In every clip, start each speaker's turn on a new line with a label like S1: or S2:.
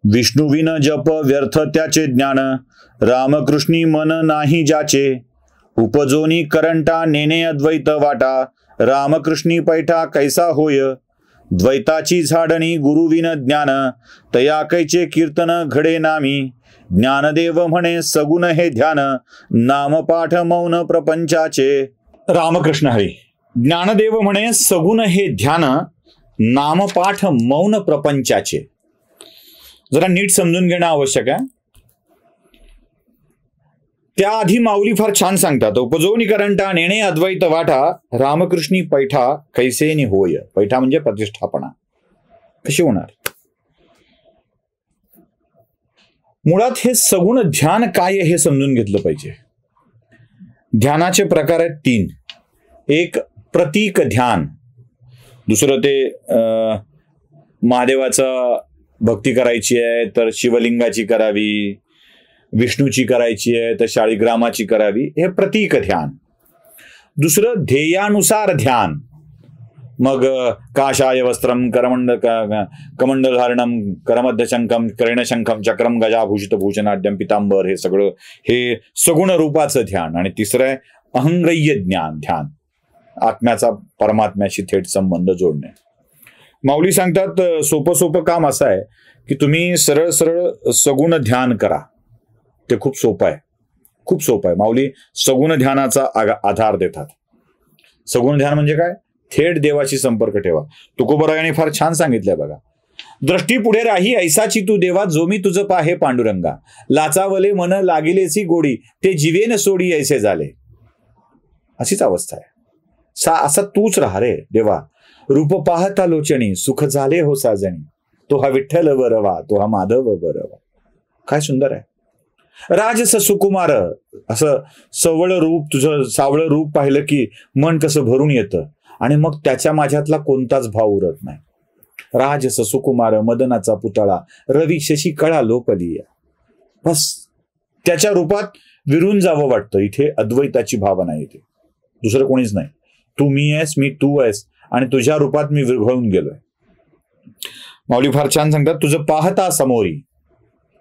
S1: विष्णुविन जप व्यर्थ त्याचे ज्ञान, रामकृष्णी मन नाही ज्याचे. उपजोनी करंटा नेणे अद्वैत वाटा, रामकृष्णी पैठा कैसा होय. द्वैताची झाडणी गुरुविन ज्ञान, तया कैचे कीर्तन घडे नामी. ज्ञानदेव म्हणे सगुण हे ध्यान, नामपाठ मौन प्रपंचाचे. रामकृष्ण हरी. ज्ञानदेव म्हणे सगुण हे ध्यान, नामपाठ मौन प्रपंचाचे. जरा नीट समजून घेणं आवश्यक आहे. त्याआधी माऊली फार छान सांगतात. उपजोनी करंटा नेणे अद्वैत वाटा, रामकृष्णी पैठा कैसेनी होय. पैठा म्हणजे प्रतिष्ठापना. कशी होणार? मुळात हे सगुण ध्यान काय हे समजून घेतलं पाहिजे. ध्यानाचे प्रकार आहेत 3. एक प्रतीक ध्यान, दुसरं ते महादेवाचा भक्ती करायची आहे तर शिवलिंगाची करावी, विष्णूची करायची आहे तर शाळीग्रामाची करावी, हे प्रतीक ध्यान. दुसरं ध्येयानुसार ध्यान. मग काशाय वस्त्रम कमंडलधारणम करमध्यशंकम करेणशंखम चक्रम गजाभूषित भूषणाढ्यम पितांबर, हे सगळं हे सगुण रूपाचं ध्यान. आणि तिसरं आहे अहंग्रह्य ज्ञान ध्यान, आत्म्याचा परमात्म्याशी थेट संबंध जोडणे. माऊली सांगतात सोपं काम असं आहे की तुम्ही सरळ सरळ सगुण ध्यान करा. ते खूप सोपं आहे, खूप सोपं आहे. माऊली सगुण ध्यानाचा आधार देतात. सगुण ध्यान म्हणजे काय? थेट देवाशी संपर्क ठेवा. तुकोबरायाने फार छान सांगितलंय बघा. दृष्टी पुढे राही ऐसाची तू देवा, जो मी तुझं पाहे पांडुरंगा. लाचावले मन लागिलेसी गोडी, ते जीवेन सोडी ऐसे झाले. अशीच अवस्था आहे. असा तूच राहा रे देवा. रूप पाहता लोचणी, सुख झाले हो साजणी. तो हा विठ्ठल बरवा, तो हा माधव बरवा. काय सुंदर आहे. राजस सुकुमार, असं सवळ रूप, तुझं सावळं रूप पाहिलं की मन कसं भरून येतं आणि मग त्याच्या माझ्यातला कोणताच भाव उरत नाही. राजस सुकुमार मदनाचा पुतळा, रवी शशी कळा लोकलीय. बस त्याच्या रूपात विरून जावं वाटतं. इथे अद्वैताची भावना येते. दुसरं कोणीच नाही. तू मी आहेस, मी तू आहेस आणि तुझ्या रूपात मी विरघळून गेलोय. माऊली फार छान सांगतात, तुझं पाहता समोरी,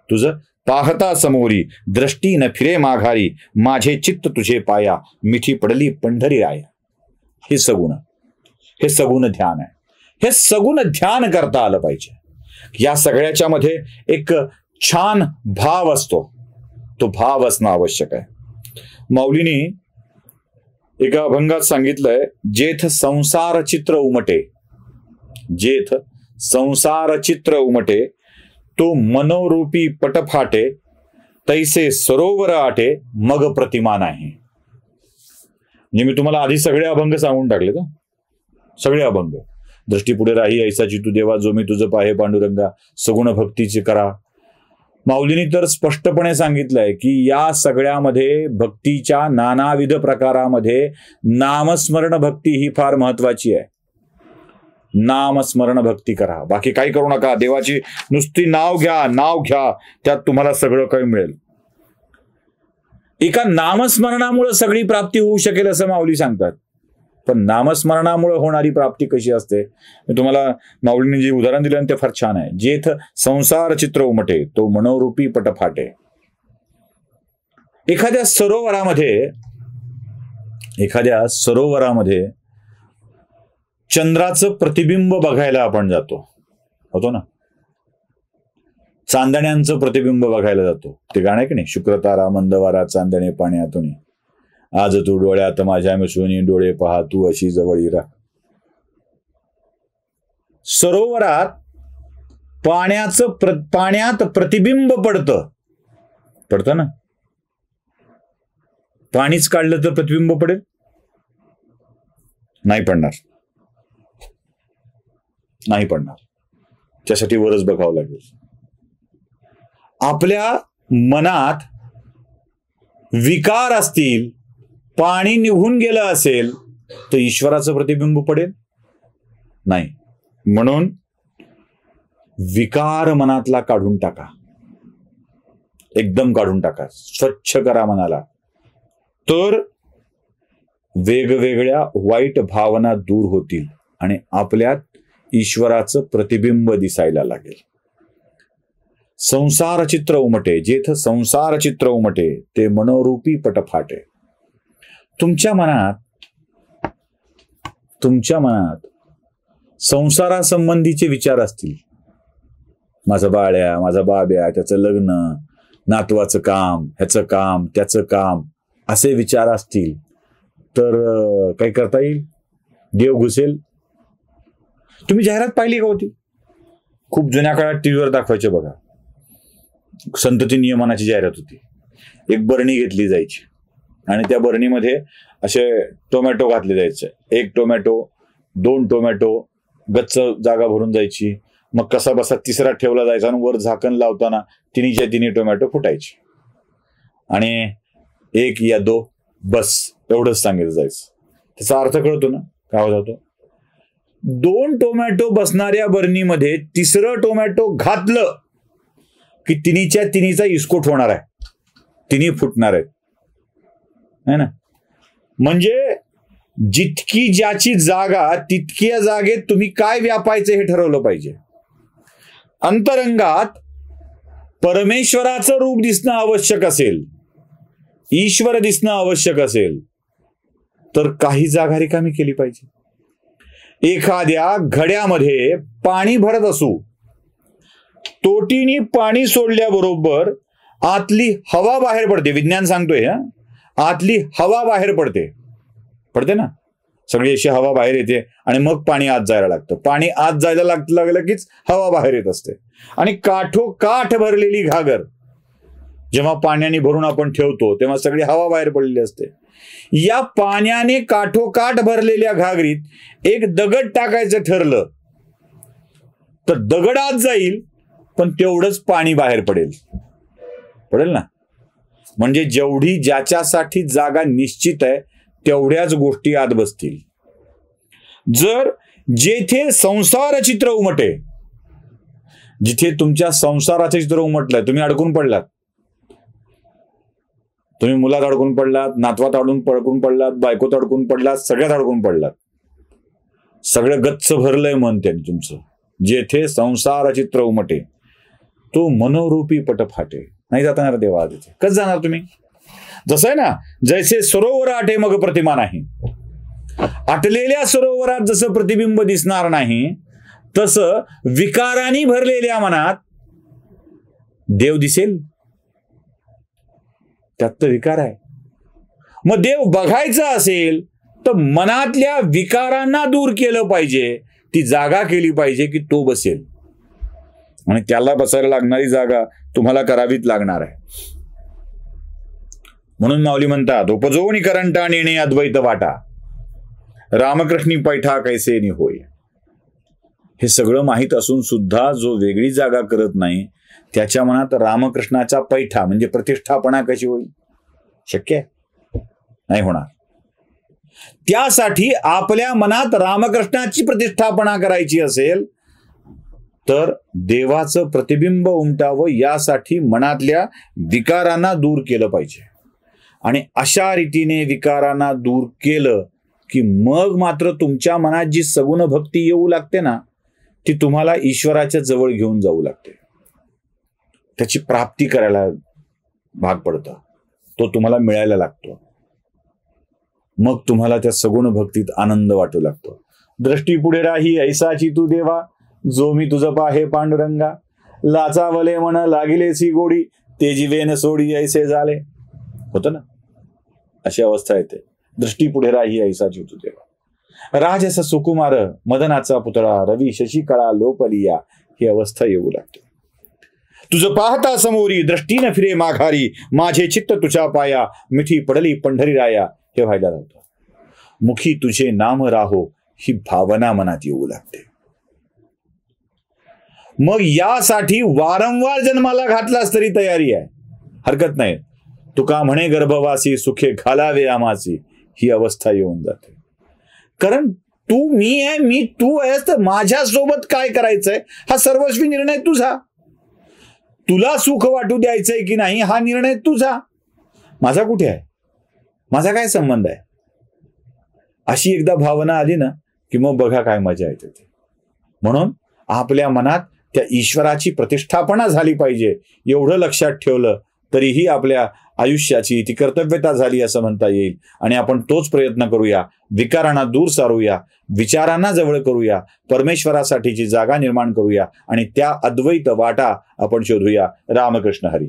S1: तुझं पाहता समोरी, दृष्टी न फिरे माघारी. माझे चित्त तुझे पाया, मिठी पडली पंढरी राया. हे सगुण ध्यान आहे. हे सगुण ध्यान करता आलं पाहिजे. या सगळ्याच्या मध्ये एक छान भाव असतो. तो भाव असणं आवश्यक आहे. माऊलीनी एका अभंगात सांगितलंय, जेथ संसार चित्र उमटे, जेथ संसार चित्र उमटे, तो मनोरूपी पट फाटे. तैसे सरोवर आटे, मग प्रतिमा नाही. म्हणजे मी तुम्हाला आधी सगळे अभंग सांगून टाकले का? सगळे अभंग. दृष्टी पुढे राही ऐसाची तू देवा, जो मी तुझं पाहे पांडुरंगा. सगुण भक्तीचे करा. माऊलींनी तर स्पष्टपणे सांगितलंय की या सगळ्यामध्ये भक्तीच्या नानाविध प्रकारामध्ये नामस्मरण भक्ती ही फार महत्वाची आहे. नामस्मरण भक्ती करा, बाकी काही करू नका. देवाची नुसती नाव घ्या, त्यात तुम्हाला सगळं काही मिळेल. एका नामस्मरणामुळे सगळी प्राप्ती होऊ शकेल असं माऊली सांगतात. पण नामस्मरणामुळे होणारी प्राप्ती कशी असते? मी तुम्हाला माऊलींनी जे उदाहरण दिलं ते फार छान आहे. जेथ संसार चित्र उमटे, तो मनोरूपी पट फाटे. एखाद्या सरोवरामध्ये चंद्राचं प्रतिबिंब बघायला आपण जातो, होतो ना. चांदण्यांचं प्रतिबिंब बघायला जातो. ते गाणं आहे की नाही, शुक्रतारा मंदवारा चांदणे पाण्यातून, आज तू डोळ्यात माझ्या मिसळून डोळे पहा तू अशी जवळ रा. सरोवरात पाण्यात प्रतिबिंब पडतं ना. पाणीच काढलं तर प्रतिबिंब पडेल? नाही पडणार. त्यासाठी वरच बघावं लागेल. आपल्या मनात विकार असतील, पाणी निघून गेलं असेल तर ईश्वराचं प्रतिबिंब पडेल? नाही. म्हणून विकार मनातला काढून टाका, एकदम काढून टाका, स्वच्छ करा मनाला. तर वेगवेगळ्या वाईट भावना दूर होतील आणि आपल्यात ईश्वराचं प्रतिबिंब दिसायला लागेल. संसार चित्र उमटे, जेथ संसार चित्र उमटे ते मनोरूपी पटफाटे. तुमच्या मनात संसारासंबंधीचे विचार असतील. माझा बाळ्या, माझा बाब्या, त्याचं लग्न, नातवाचं काम, ह्याचं काम, त्याचं काम, असे विचार असतील तर काय करता येईल? देव घुसेल. तुम्ही जाहिरात पाहिली का होती? खूप जुन्या काळात टीव्हीवर दाखवायचे बघा. संतती नियमनाची जाहिरात होती. एक बरणी घेतली जायची आणि त्या बरणीमध्ये असे टोमॅटो घातले जायचे. 1 टोमॅटो, 2 टोमॅटो, गच्च जागा भरून जायची. मग कसा बसा तिसरा ठेवला जायचा आणि वर झाकण लावताना तिन्ही टोमॅटो फुटायचे आणि 1 या 2 बस एवढंच सांगितलं जायचं. त्याचा अर्थ कळतो ना काय होतो? 2 टोमॅटो बसणाऱ्या बरणीमध्ये तिसरं टोमॅटो घातलं की तिन्हीचा इस्कोट होणार आहे, तिन्ही फुटणार आहेत, है ना. म्हणजे जितकी ज्याची जागा तितक्या जागेत तुम्ही काय व्यापायचं हे ठरवलं पाहिजे. अंतरंगात परमेश्वराचं रूप दिसणं आवश्यक असेल, ईश्वर दिसणं आवश्यक असेल तर काही जागा रिकामी केली पाहिजे. एखाद्या घड्यामध्ये पाणी भरत असू, तोटीनी पाणी सोडल्याबरोबर आतली हवा बाहेर पडते. विज्ञान सांगतोय आतली हवा बाहेर पडते ना, सगळी अशी हवा बाहेर येते आणि मग पाणी आत जायला लागतं. पाणी आत जायला लागलं कीच हवा बाहेर येत असते. आणि काठोकाठ भरलेली घागर जेव्हा पाण्याने भरून आपण ठेवतो तेव्हा सगळी हवा बाहेर पडलेली असते. या पाण्याने काठोकाठ भरलेल्या घागरीत एक दगड टाकायचं ठरलं तर दगड आत जाईल पण तेवढंच पाणी बाहेर पडेल ना. म्हणजे जेवढी ज्याच्यासाठी जागा निश्चित आहे तेवढ्याच गोष्टी आत बसतील. जर जेथे संसार चित्र उमटे, जिथे तुमच्या संसाराचं चित्र उमटलंय, तुम्ही अडकून पडलात, तुम्ही मुलात अडकून पडलात, नातवात अडकून पडलात, बायकोत अडकून पडलात, सगळ्यात अडकून पडलात, सगळं गच्च भरलंय मन त्याने तुमचं. जेथे संसार चित्र उमटे तो मनोरूपी पटफाटे. नाही जाणार देवा तिथे. कसं जाणार तुम्ही? जसं आहे ना, जैसे सरोवर आटे मग प्रतिमा नाही. आटलेल्या सरोवरात जसं प्रतिबिंब दिसणार नाही तसं विकारांनी भरलेल्या मनात देव दिसेल. त्यात तर विकार आहे. मग देव बघायचा असेल तर मनातल्या विकारांना दूर केलं पाहिजे, ती जागा केली पाहिजे की तो बसेल. आणि त्याला बसायला लागणारी जागा तुम्हाला करावीच लागणार आहे. म्हणून माऊली म्हणतात, उपजोनी करंटा नेणे अद्वैत वाटा, रामकृष्णी पैठा कैसे नि होय. हे सगळं माहीत असून सुद्धा जो वेगळी जागा करत नाही त्याच्या मनात रामकृष्णाचा पैठा म्हणजे प्रतिष्ठापना कशी होईल? शक्य नाही होणार. त्यासाठी आपल्या मनात रामकृष्णाची प्रतिष्ठापना करायची असेल तर देवाचं प्रतिबिंब उमटावं, यासाठी मनातल्या विकारांना दूर केलं पाहिजे. आणि अशा रीतीने विकारांना दूर केलं की मग मात्र तुमच्या मनात जी सगुण भक्ती येऊ लागते ना, ती तुम्हाला ईश्वराच्या जवळ घेऊन जाऊ लागते. त्याची प्राप्ती करायला भाग पडतं, तो तुम्हाला मिळायला लागतो. मग तुम्हाला त्या सगुण भक्तीत आनंद वाटू लागतो. दृष्टी पुढे राही ऐसाची तू देवा, जो मी तुझं पाहे पांडुरंगा, लाचावले म्हण लागिलेसी गोडी, ते जीवेन सोडी ऐसे झाले. होतं ना, अशी अवस्था येते. दृष्टी पुढे राही ऐसाची तू देवा. राजस सुकुमार मदनाचा पुतळा, रवी शशिकळा लोपलिया, ही अवस्था येऊ लागते. तुझं पाहता समोरी दृष्टीनं फिरे माघारी, माझे चित्त तुझ्या पाया, मिठी पडली पंढरी राया, हे व्हायला लागतं. मुखी तुझे नाम राहो, ही भावना मनात येऊ लागते. मग यासाठी वारंवार जन्माला घातलास तरी तयारी आहे, हरकत नाही. तुका म्हणे गर्भवासी, सुखे घालावे आमाची, ही अवस्था येऊन जाते. कारण तू मी आहे, मी तू आहेस, तर माझ्यासोबत काय करायचंय हा सर्वस्वी निर्णय तुझा. तुला सुख वाटू द्यायचंय की नाही हा निर्णय तुझा. माझा कुठे आहे, माझा काय संबंध आहे. अशी एकदा भावना आली ना की मग बघा काय मजा येते. म्हणून आपल्या मनात त्या ईश्वराची प्रतिष्ठापना झाली पाहिजे, एवढं लक्षात ठेवलं तरीही आपल्या आयुष्याची ती कर्तव्यता झाली असं म्हणता येईल. आणि आपण तोच प्रयत्न करूया, विकारांना दूर सारूया, विचारांना जवळ करूया, परमेश्वरासाठीची जागा निर्माण करूया आणि त्या अद्वैत वाटा आपण शोधूया. रामकृष्ण हरी.